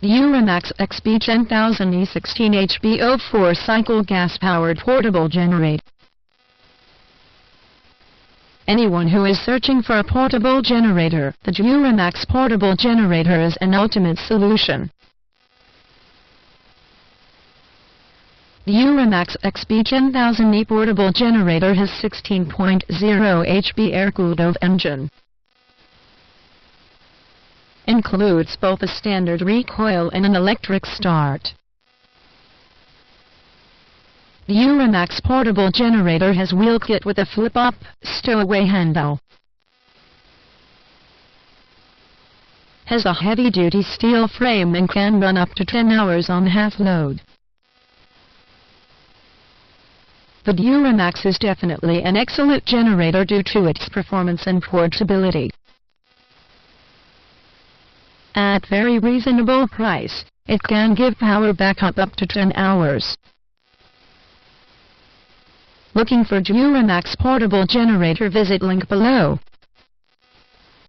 DuroMax XP10000E 16 HBO 4-cycle gas-powered portable generator. Anyone who is searching for a portable generator, the DuroMax portable generator is an ultimate solution. DuroMax XP10000E portable generator has 16.0 HP air-cooled engine. Includes both a standard recoil and an electric start. The DuroMax portable generator has wheel kit with a flip-up, stowaway handle. Has a heavy-duty steel frame and can run up to 10 hours on half load. The DuroMax is definitely an excellent generator due to its performance and portability. At very reasonable price, it can give power backup up to 10 hours. Looking for DuroMax portable generator? Visit link below.